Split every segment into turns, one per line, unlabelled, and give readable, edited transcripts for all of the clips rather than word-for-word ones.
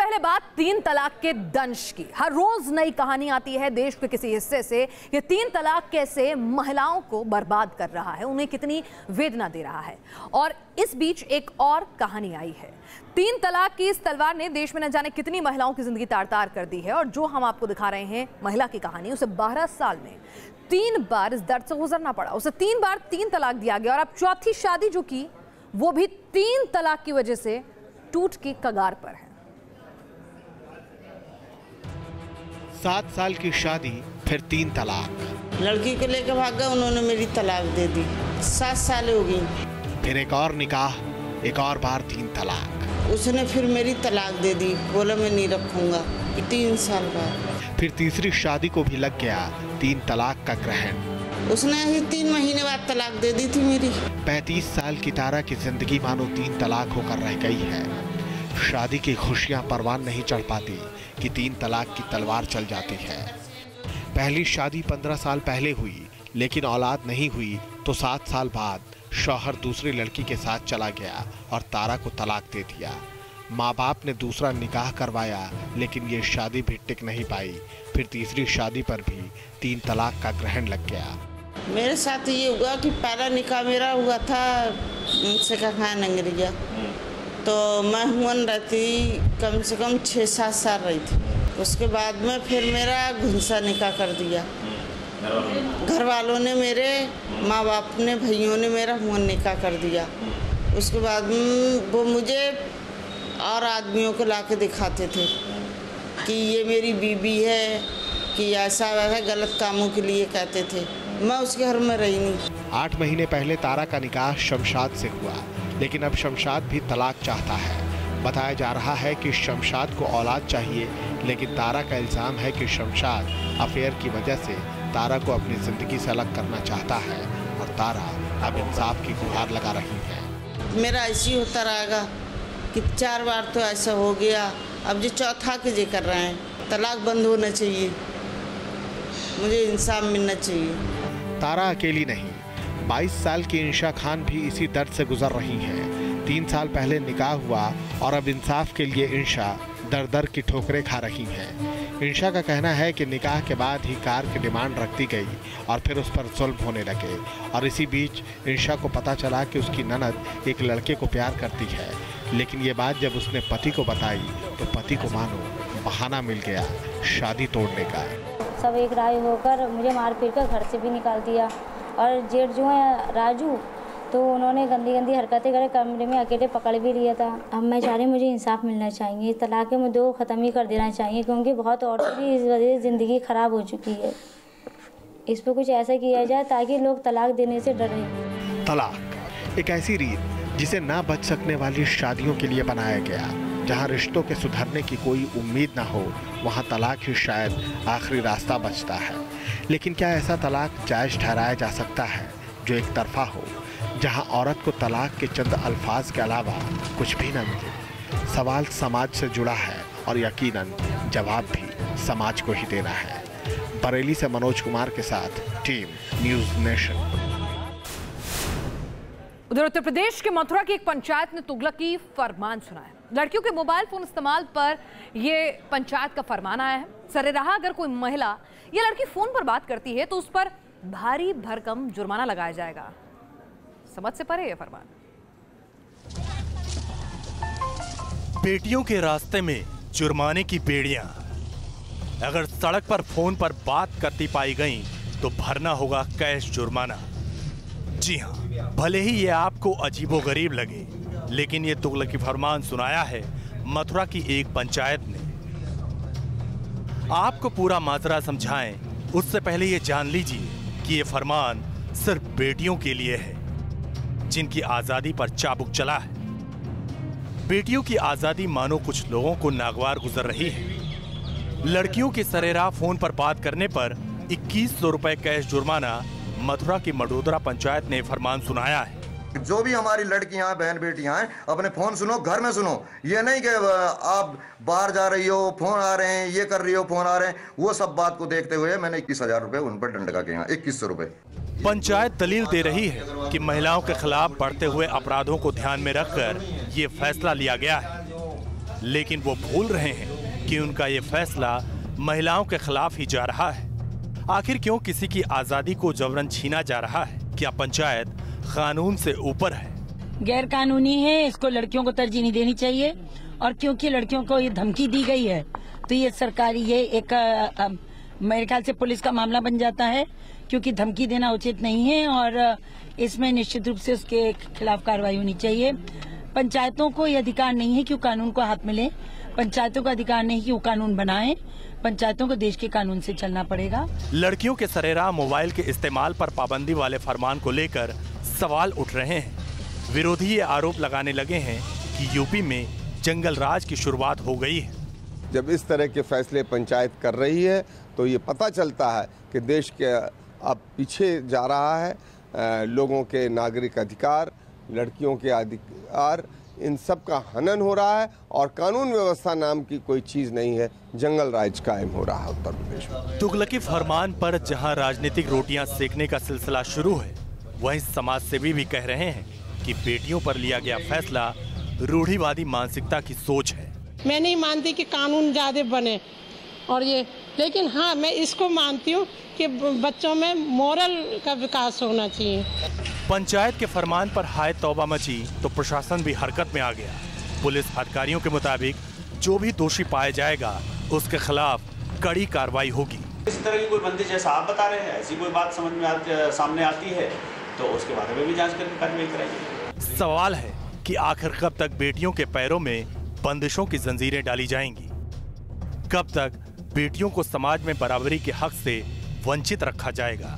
पहले बात 3 तलाक के दंश की। हर रोज नई कहानी आती है देश के किसी हिस्से से कि 3 तलाक कैसे महिलाओं को बर्बाद कर रहा है, उन्हें कितनी वेदना दे रहा है। और इस बीच एक और कहानी आई है। 3 तलाक की इस तलवार ने देश में न जाने कितनी महिलाओं की जिंदगी तार-तार कर दी है। और जो हम आपको दिखा रहे हैं महिला की कहानी, उसे 12 साल में 3 बार इस दर्द से गुजरना पड़ा। उसे 3 बार 3 तलाक दिया गया और अब चौथी शादी जो की वो भी 3 तलाक की वजह से टूट की कगार पर है।
7 साल की शादी, फिर 3 तलाक।
लड़की को लेकर भागा, उन्होंने मेरी तलाक दे दी। 7 साल हो गई।
फिर एक और निकाह, एक और बार 3 तलाक।
उसने फिर मेरी तलाक दे दी, बोला मैं नहीं रखूंगा। 3 साल बाद
फिर तीसरी शादी को भी लग गया 3 तलाक का ग्रहण।
उसने ही 3 महीने बाद तलाक दे दी थी मेरी।
35 साल की तारा की जिंदगी मानो 3 तलाक होकर रह गई है। शादी की खुशियां परवान नहीं चढ़ पाती कि 3 तलाक की तलवार चल जाती है। पहली शादी 15 साल पहले हुई, लेकिन औलाद नहीं हुई तो 7 साल बाद शौहर दूसरी लड़की के साथ चला गया और तारा को तलाक दे दिया। माँ बाप ने दूसरा निकाह करवाया, लेकिन ये शादी भी टिक नहीं पाई। फिर तीसरी शादी पर भी 3 तलाक का ग्रहण लग गया।
मेरे साथ ये हुआ कि पहला निकाह मेरा हुआ था उनसे कहा नंगरिया, तो मैं हुआ रहती कम से कम 6-7 साल रही थी। उसके बाद में फिर मेरा घुंसा निकाह कर दिया। घर वालों ने, मेरे माँ बाप ने, भाइयों ने मेरा हुआ निकाह कर दिया। उसके बाद वो मुझे और आदमियों को लाके दिखाते थे कि ये मेरी बीबी है, कि ऐसा वैसा गलत कामों के लिए कहते थे। मैं उसके घर में रही नहीं।
8 महीने पहले तारा का निकाह शमशाद से हुआ, लेकिन अब शमशाद भी तलाक चाहता है। बताया जा रहा है कि शमशाद को औलाद चाहिए, लेकिन तारा का इल्ज़ाम है कि शमशाद अफेयर की वजह से तारा को अपनी ज़िंदगी से अलग करना चाहता है और तारा अब इंसाफ की गुहार लगा रही है।
मेरा ऐसी होता रहेगा कि 4 बार तो ऐसा हो गया, अब जो चौथा के जे कर रहे हैं। तलाक बंद होना चाहिए, मुझे इंसाफ मिलना चाहिए।
तारा अकेली नहीं, 22 साल की इंशा खान भी इसी दर्द से गुजर रही हैं। 3 साल पहले निकाह हुआ और अब इंसाफ के लिए इंशा दर दर की ठोकरें खा रही हैं। इंशा का कहना है कि निकाह के बाद ही कार की डिमांड रख दी गई और फिर उस पर जुल्म होने लगे। और इसी बीच इंशा को पता चला कि उसकी ननद एक लड़के को प्यार करती है, लेकिन ये बात जब उसने पति को बताई तो पति को मानो बहाना मिल गया शादी तोड़ने का।
सब एक राय होकर मुझे मार पीट कर घर से भी निकाल दिया। और जेठ जो है राजू, तो उन्होंने गंदी गंदी हरकतें करे, कमरे में अकेले पकड़ भी लिया था। अब मैं चाह रही हूँ मुझे इंसाफ मिलना चाहिए, तलाक के मुद्दों को ख़त्म ही कर देना चाहिए, क्योंकि बहुत औरतों की इस वजह से ज़िंदगी ख़राब हो चुकी है। इस पर कुछ ऐसा किया जाए ताकि लोग तलाक देने से डरें।
तलाक एक ऐसी रीत जिसे ना बच सकने वाली शादियों के लिए बनाया गया। जहाँ रिश्तों के सुधरने की कोई उम्मीद ना हो, वहाँ तलाक ही शायद आखिरी रास्ता बचता है। लेकिन क्या ऐसा तलाक जायज़ ठहराया जा सकता है जो एक तरफा हो, जहाँ औरत को तलाक के चंद अल्फाज के अलावा कुछ भी न मिले? सवाल समाज से जुड़ा है और यकीनन जवाब भी समाज को ही देना है। बरेली से मनोज कुमार के साथ टीम न्यूज़ नेशन।
उधर उत्तर प्रदेश के मथुरा की एक पंचायत ने तुगलकी फरमान सुनाया। लड़कियों के मोबाइल फोन इस्तेमाल पर यह पंचायत का फरमान आया है। सरेराह अगर कोई महिला या लड़की फोन पर बात करती है तो उस पर भारी भरकम जुर्माना लगाया जाएगा। समझ से परे यह फरमान।
बेटियों के रास्ते में जुर्माने की बेड़ियां। अगर सड़क पर फोन पर बात करती पाई गई तो भरना होगा कैश जुर्माना। जी हाँ, भले ही ये आपको अजीबोगरीब लगे, लेकिन ये तुगलकी फरमान सुनाया है मथुरा की एक पंचायत ने। आपको पूरा माजरा समझाएं उससे पहले ये जान लीजिए कि ये फरमान सिर्फ बेटियों के लिए है जिनकी आजादी पर चाबुक चला है। बेटियों की आजादी मानो कुछ लोगों को नागवार गुजर रही है। लड़कियों के सरेराह फोन पर बात करने पर 2100 रुपए कैश जुर्माना मथुरा की मडोदरा पंचायत ने फरमान सुनाया है।
जो भी हमारी लड़कियां बहन बेटियां हैं, अपने फोन सुनो, घर में सुनो। ये नहीं कि आप बाहर जा रही हो, फोन आ रहे हैं, ये कर रही हो, फोन आ रहे हैं, वो सब बात को देखते हुए मैंने 21,000 रुपए उन पर दंड का किया। 2100 रुपए।
पंचायत दलील दे रही है कि महिलाओं के खिलाफ बढ़ते हुए अपराधों को ध्यान में रखकर ये फैसला लिया गया है। लेकिन वो भूल रहे हैं कि उनका ये फैसला महिलाओं के खिलाफ ही जा रहा है। आखिर क्यों किसी की आजादी को जबरन छीना जा रहा है? क्या पंचायत कानून से ऊपर है?
गैर कानूनी है, इसको लड़कियों को तरजीह नहीं देनी चाहिए। और क्योंकि लड़कियों को ये धमकी दी गई है तो ये सरकारी ये एक मेरे ख्याल से पुलिस का मामला बन जाता है, क्योंकि धमकी देना उचित नहीं है और इसमें निश्चित रूप से उसके खिलाफ कार्रवाई होनी चाहिए। पंचायतों को ये अधिकार नहीं है कि वो कानून को हाथ में लें। पंचायतों का अधिकार नहीं कि वो कानून बनाएं। पंचायतों को देश के कानून से चलना पड़ेगा।
लड़कियों के सरेराम मोबाइल के इस्तेमाल पर पाबंदी वाले फरमान को लेकर सवाल उठ रहे हैं। विरोधी ये आरोप लगाने लगे हैं कि यूपी में जंगल राज की शुरुआत हो गई है।
जब इस तरह के फैसले पंचायत कर रही है तो ये पता चलता है कि देश के अब पीछे जा रहा है। लोगों के नागरिक अधिकार, लड़कियों के अधिकार, इन सब का हनन हो रहा है और कानून व्यवस्था नाम की कोई चीज नहीं है। जंगल राज कायम हो रहा है उत्तर प्रदेश में।
तुगलकी फरमान पर जहां राजनीतिक रोटियां सेकने का सिलसिला शुरू है, वहीं समाज सेवी भी कह रहे हैं कि बेटियों पर लिया गया फैसला रूढ़िवादी मानसिकता की सोच है।
मैं नहीं मानती कि कानून ज्यादा बने और ये, लेकिन हाँ मैं इसको मानती हूँ कि बच्चों में मोरल का विकास होना चाहिए।
पंचायत के फरमान पर हाय तौबा मची तो प्रशासन भी हरकत में आ गया। पुलिस अधिकारियों के मुताबिक जो भी दोषी पाया जाएगा उसके खिलाफ कड़ी कार्रवाई होगी।
इस तरह की कोई बंदी जैसा आप बता रहे हैं, ऐसी कोई बात समझ में सामने आती है तो उसके बारे में भी जांच करके कार्रवाई कराएंगे।
सवाल है कि आखिर कब तक बेटियों के पैरों में बंदिशों की जंजीरें डाली जाएंगी? कब तक बेटियों को समाज में बराबरी के हक से वंचित रखा जाएगा?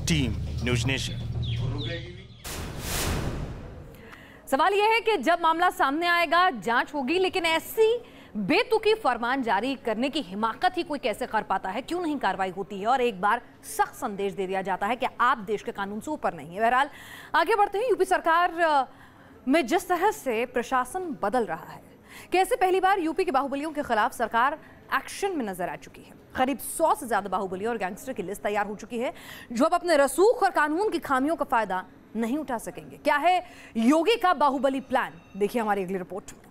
Team news nation.
सवाल यह है कि जब मामला सामने आएगा जांच होगी, लेकिन ऐसी बेतुकी फरमान जारी करने की हिमाकत ही कोई कैसे कर पाता है? क्यों नहीं कार्रवाई होती है और एक बार सख्त संदेश दे दिया जाता है कि आप देश के कानून से ऊपर नहीं है? बहरहाल आगे बढ़ते हैं। यूपी सरकार में जिस तरह से प्रशासन बदल रहा है, कैसे पहली बार यूपी के बाहुबलियों के खिलाफ सरकार एक्शन में नजर आ चुकी है। करीब 100 से ज्यादा बाहुबलियों और गैंगस्टर की लिस्ट तैयार हो चुकी है जो अब अपने रसूख और कानून की खामियों का फायदा नहीं उठा सकेंगे। क्या है योगी का बाहुबली प्लान? देखिए हमारी अगली रिपोर्ट में।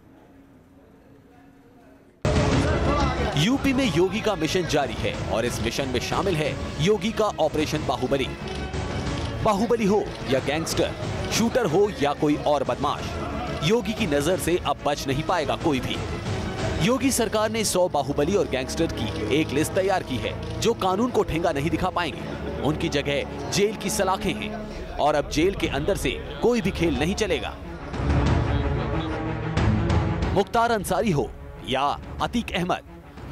यूपी में योगी का मिशन जारी है और इस मिशन में शामिल है योगी का ऑपरेशन बाहुबली। बाहुबली हो या गैंगस्टर, शूटर हो या कोई और बदमाश, योगी की नजर से अब बच नहीं पाएगा कोई भी। योगी सरकार ने 100 बाहुबली और गैंगस्टर की एक लिस्ट तैयार की है जो कानून को ठेंगा नहीं दिखा पाएंगे। उनकी जगह जेल की सलाखें हैं और अब जेल के अंदर से कोई भी खेल नहीं चलेगा। मुख्तार अंसारी हो या अतीक अहमद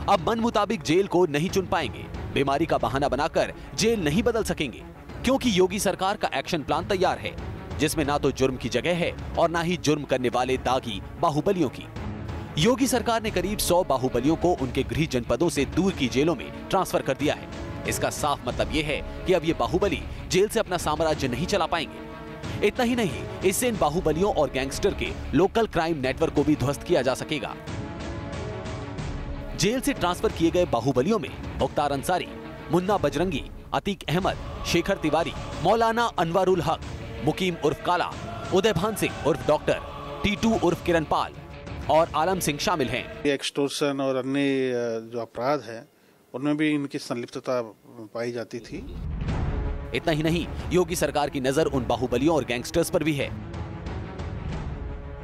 अब मन मुताबिक जेल को नहीं चुन पाएंगे। बीमारी का बहाना बनाकर जेल नहीं बदल सकेंगे, क्योंकि योगी सरकार का एक्शन प्लान तैयार है जिसमें ना तो जुर्म की जगह है और ना ही जुर्म करने वाले दागी बाहुबलियों की। योगी सरकार ने करीब 100 बाहुबलियों को उनके गृह जनपदों से दूर की जेलों में ट्रांसफर कर दिया है। इसका साफ मतलब ये है कि अब ये बाहुबली जेल से अपना साम्राज्य नहीं चला पाएंगे। इतना ही नहीं, इससे इन बाहुबलियों और गैंगस्टर के लोकल क्राइम नेटवर्क को भी ध्वस्त किया जा सकेगा। जेल से ट्रांसफर किए गए बाहुबलियों में मुख्तार अंसारी, मुन्ना बजरंगी, अतीक अहमद, शेखर तिवारी, मौलाना अनवारुल हक, मुकीम उर्फ काला, उदयभान सिंह उर्फ डॉक्टर, टीटू उर्फ किरणपाल और आलम सिंह शामिल हैं।
एक्सटॉर्शन और अन्य जो अपराध है उनमें भी इनकी संलिप्तता पाई जाती थी।
इतना ही नहीं, योगी सरकार की नजर उन बाहुबलियों और गैंगस्टर्स पर भी है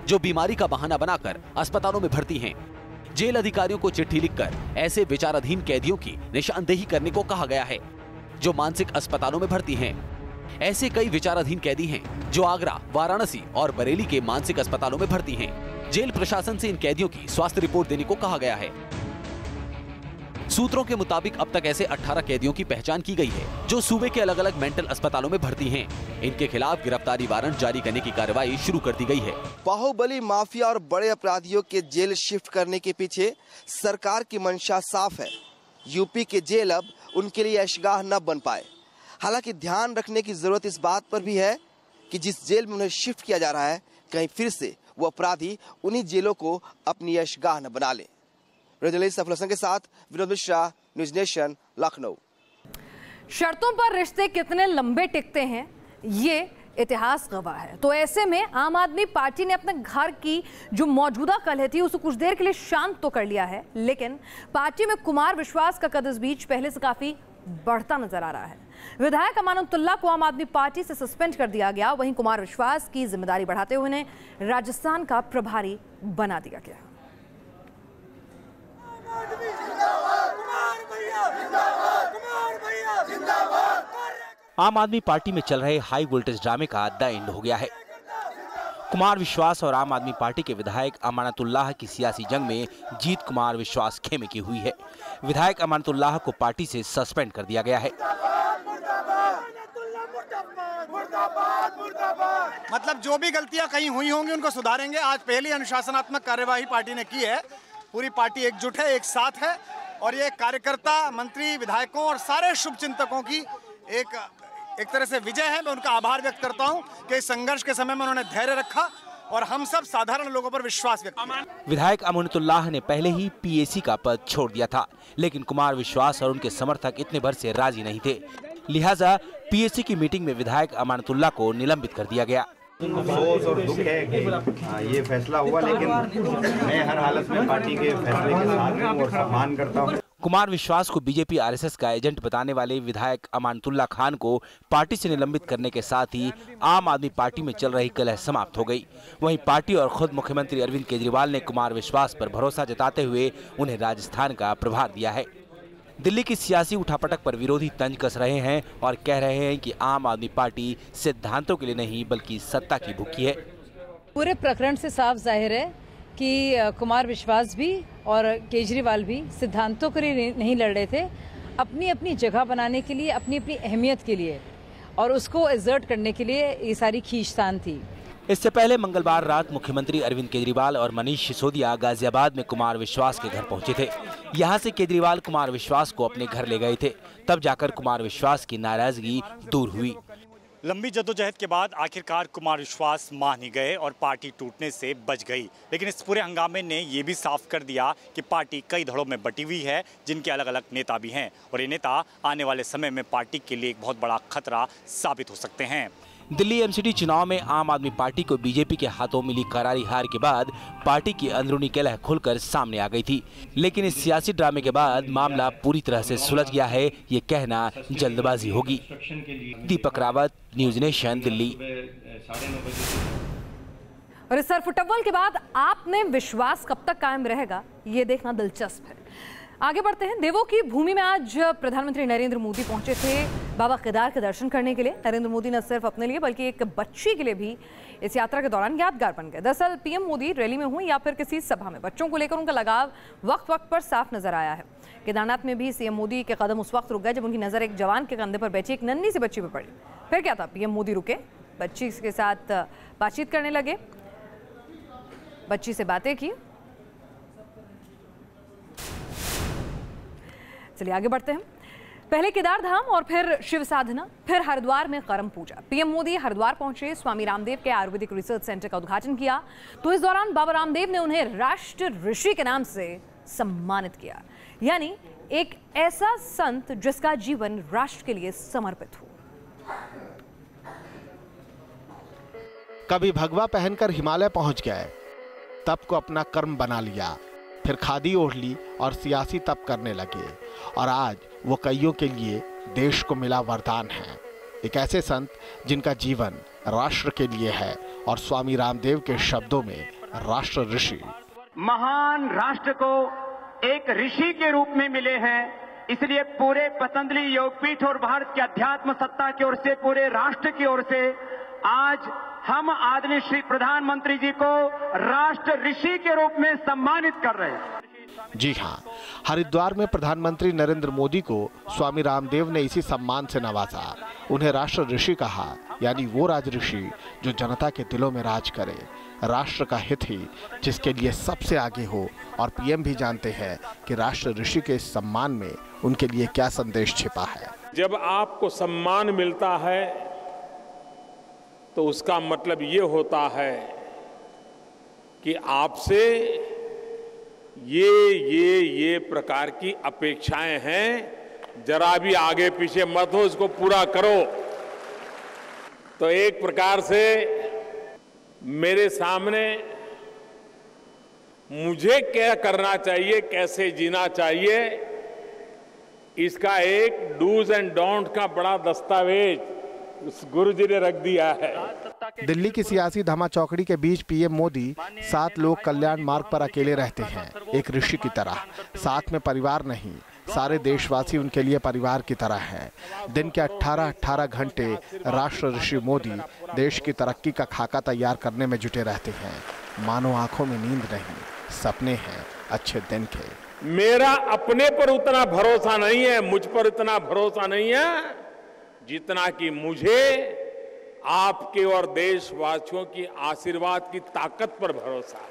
जो बीमारी का बहाना बनाकर अस्पतालों में भर्ती हैं। जेल अधिकारियों को चिट्ठी लिखकर ऐसे विचाराधीन कैदियों की निशानदेही करने को कहा गया है जो मानसिक अस्पतालों में भर्ती हैं। ऐसे कई विचाराधीन कैदी हैं जो आगरा, वाराणसी और बरेली के मानसिक अस्पतालों में भर्ती हैं। जेल प्रशासन से इन कैदियों की स्वास्थ्य रिपोर्ट देने को कहा गया है। सूत्रों के मुताबिक अब तक ऐसे 18 कैदियों की पहचान की गई है जो सूबे के अलग अलग मेंटल अस्पतालों में भर्ती हैं। इनके खिलाफ गिरफ्तारी वारंट जारी करने की कार्रवाई शुरू कर दी गई है।
बाहुबली माफिया और बड़े अपराधियों के जेल शिफ्ट करने के पीछे सरकार की मंशा साफ है। यूपी के जेल अब उनके लिए ऐशगाह न बन पाए। हालांकि ध्यान रखने की जरूरत इस बात पर भी है कि जिस जेल में उन्हें शिफ्ट किया जा रहा है, कहीं फिर से वो अपराधी उन्हीं जेलों को अपनी ऐशगाह न बना ले। जर्नलिस्ट सफल हसन के साथ विनोद मिश्रा, न्यूज़ नेशन, लखनऊ।
शर्तों पर रिश्ते कितने लंबे टिकते हैं ये इतिहास गवाह है। तो ऐसे में आम आदमी पार्टी ने अपने घर की जो मौजूदा कलह थी उसे कुछ देर के लिए शांत तो कर लिया है, लेकिन पार्टी में कुमार विश्वास का कद इस बीच पहले से काफी बढ़ता नजर आ रहा है। विधायक अमानतुल्लाह को आम आदमी पार्टी से सस्पेंड कर दिया गया, वहीं कुमार विश्वास की जिम्मेदारी बढ़ाते हुए उन्हें राजस्थान का प्रभारी बना दिया गया।
आम आदमी पार्टी में चल रहे हाई वोल्टेज ड्रामे का द एंड हो गया है। कुमार विश्वास और आम आदमी पार्टी के विधायक अमानतुल्लाह की सियासी जंग में जीत कुमार विश्वास खेमे की हुई है। विधायक अमानतुल्लाह को पार्टी से सस्पेंड कर दिया गया है।
मतलब जो भी गलतियां कहीं हुई होंगी उनको सुधारेंगे। आज पहली अनुशासनात्मक कार्यवाही पार्टी ने की है। पूरी पार्टी एकजुट है, एक साथ है और ये कार्यकर्ता, मंत्री, विधायकों और सारे शुभचिंतकों की एक तरह से विजय है। मैं उनका आभार व्यक्त करता हूं कि इस संघर्ष के समय में उन्होंने धैर्य रखा और हम सब साधारण लोगों पर विश्वास व्यक्त किया।
विधायक अमानतुल्लाह ने पहले ही पीएसी का पद छोड़ दिया था, लेकिन कुमार विश्वास और उनके समर्थक इतने भर से राजी नहीं थे, लिहाजा पीएसी की मीटिंग में विधायक अमानतुल्लाह को निलंबित कर दिया गया।
अफसोस और दुख है कि ये फैसला हुआ, लेकिन मैं हर हालत में पार्टी के फैसले के साथ हूं और सम्मान करता हूं।
कुमार विश्वास को बीजेपी आरएसएस का एजेंट बताने वाले विधायक अमानतुल्लाह खान को पार्टी से निलंबित करने के साथ ही आम आदमी पार्टी में चल रही कलह समाप्त हो गई। वहीं पार्टी और खुद मुख्यमंत्री अरविंद केजरीवाल ने कुमार विश्वास पर भरोसा जताते हुए उन्हें राजस्थान का प्रभार दिया है। दिल्ली की सियासी उठापटक पर विरोधी तंज कस रहे हैं और कह रहे हैं कि आम आदमी पार्टी सिद्धांतों के लिए नहीं बल्कि सत्ता की भूखी है।
पूरे प्रकरण से साफ जाहिर है कि कुमार विश्वास भी और केजरीवाल भी सिद्धांतों के लिए नहीं लड़ रहे थे, अपनी अपनी जगह बनाने के लिए, अपनी अपनी अहमियत के लिए और उसको एग्जर्ट करने के लिए ये सारी खींचतान थी।
इससे पहले मंगलवार रात मुख्यमंत्री अरविंद केजरीवाल और मनीष सिसोदिया गाजियाबाद में कुमार विश्वास के घर पहुंचे थे। यहां से केजरीवाल कुमार विश्वास को अपने घर ले गए थे, तब जाकर कुमार विश्वास की नाराजगी दूर हुई।
लंबी जद्दोजहद के बाद आखिरकार कुमार विश्वास मान ही गए और पार्टी टूटने से बच गई। लेकिन इस पूरे हंगामे ने ये भी साफ कर दिया कि पार्टी कई धड़ों में बटी हुई है, जिनके अलग अलग नेता भी हैं और ये नेता आने वाले समय में पार्टी के लिए एक बहुत बड़ा खतरा साबित हो सकते हैं।
दिल्ली एमसीडी चुनाव में आम आदमी पार्टी को बीजेपी के हाथों मिली करारी हार के बाद पार्टी की अंदरूनी कलह खुलकर सामने आ गई थी, लेकिन इस सियासी ड्रामे के बाद मामला पूरी तरह से सुलझ गया है, ये कहना जल्दबाजी होगी। Deepak Rawat, news nation, Delhi.
और इस सरफुटव्वल के बाद आप में विश्वास कब तक कायम रहेगा, ये देखना दिलचस्प है। आगे बढ़ते हैं। देवों की भूमि में आज प्रधानमंत्री नरेंद्र मोदी पहुंचे थे बाबा केदार के दर्शन करने के लिए। नरेंद्र मोदी न सिर्फ अपने लिए बल्कि एक बच्ची के लिए भी इस यात्रा के दौरान यादगार बन गए। दरअसल पीएम मोदी रैली में हुए या फिर किसी सभा में बच्चों को लेकर उनका लगाव वक्त वक्त पर साफ नजर आया है। केदारनाथ में भी सीएम मोदी के कदम उस वक्त रुक गए जब उनकी नजर एक जवान के कंधे पर बैठी एक नन्ही सी बच्ची पर पड़ी। फिर क्या था, पीएम मोदी रुके, बच्ची के साथ बातचीत करने लगे, बच्ची से बातें की। चलिए आगे बढ़ते हैं। पहले केदार धाम और फिर शिव साधना, फिर हरिद्वार में करम पूजा। पीएम मोदी हरिद्वार पहुंचे, स्वामी रामदेव के आयुर्वेदिक रिसर्च सेंटर का उद्घाटन किया, तो इस दौरान बाबा रामदेव ने उन्हें राष्ट्र ऋषि के नाम से सम्मानित किया, यानी एक ऐसा संत जिसका जीवन राष्ट्र के लिए समर्पित हो।
कभी भगवा पहनकर हिमालय पहुंच गए, तप को अपना कर्म बना लिया, फिर खादी ओढ़ ली और सियासी तप करने लगे, और आज वो कईयों के लिए देश को मिला वरदान है। एक ऐसे संत जिनका जीवन राष्ट्र के लिए है और स्वामी रामदेव के शब्दों में राष्ट्र ऋषि।
महान राष्ट्र को एक ऋषि के रूप में मिले हैं, इसलिए पूरे पतंजलि योगपीठ और भारत के अध्यात्म सत्ता की ओर से, पूरे राष्ट्र की ओर से आज हम आदरणीय श्री प्रधानमंत्री जी को राष्ट्र ऋषि के रूप में सम्मानित कर रहे हैं।
जी हाँ, हरिद्वार में प्रधानमंत्री नरेंद्र मोदी को स्वामी रामदेव ने इसी सम्मान से नवाजा। उन्हें राष्ट्र ऋषि कहा, यानी वो राज ऋषि जो जनता के दिलों में राज करे, राष्ट्र का हित ही जिसके लिए सबसे आगे हो। और पीएम भी जानते हैं कि राष्ट्र ऋषि के इस सम्मान में उनके लिए क्या संदेश छिपा है।
जब आपको सम्मान मिलता है तो उसका मतलब ये होता है कि आपसे ये प्रकार की अपेक्षाएं हैं, जरा भी आगे पीछे मत हो, इसको पूरा करो। तो एक प्रकार से मेरे सामने मुझे क्या करना चाहिए, कैसे जीना चाहिए, इसका एक डूज एंड डोंट का बड़ा दस्तावेज उस गुरुजी ने रख दिया है।
दिल्ली की सियासी धमाचौकड़ी के बीच पीएम मोदी 7 लोक कल्याण मार्ग पर अकेले रहते हैं, एक ऋषि की तरह। साथ में परिवार नहीं, सारे देशवासी उनके लिए परिवार की तरह हैं। दिन के 18-18 घंटे राष्ट्र ऋषि मोदी देश की तरक्की का खाका तैयार करने में जुटे रहते हैं। मानो आंखों में नींद नहीं, सपने हैं अच्छे दिन के।
मेरा अपने पर उतना भरोसा नहीं है, मुझ पर इतना भरोसा नहीं है जितना कि मुझे आपके और देशवासियों की आशीर्वाद की ताकत पर भरोसा है।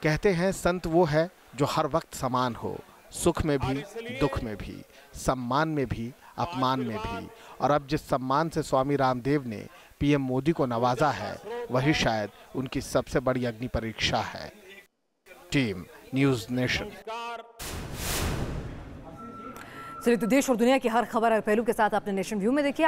कहते हैं संत वो है जो हर वक्त समान हो, सुख में भी, दुख में भी, सम्मान में भी, अपमान में भी। और अब जिस सम्मान से स्वामी रामदेव ने पीएम मोदी को नवाजा है, वही शायद उनकी सबसे बड़ी अग्नि परीक्षा है। Team news nation.
चलिए, तो देश और दुनिया की हर खबर, हर पहलू के साथ आपने नेशन व्यू में देखिए।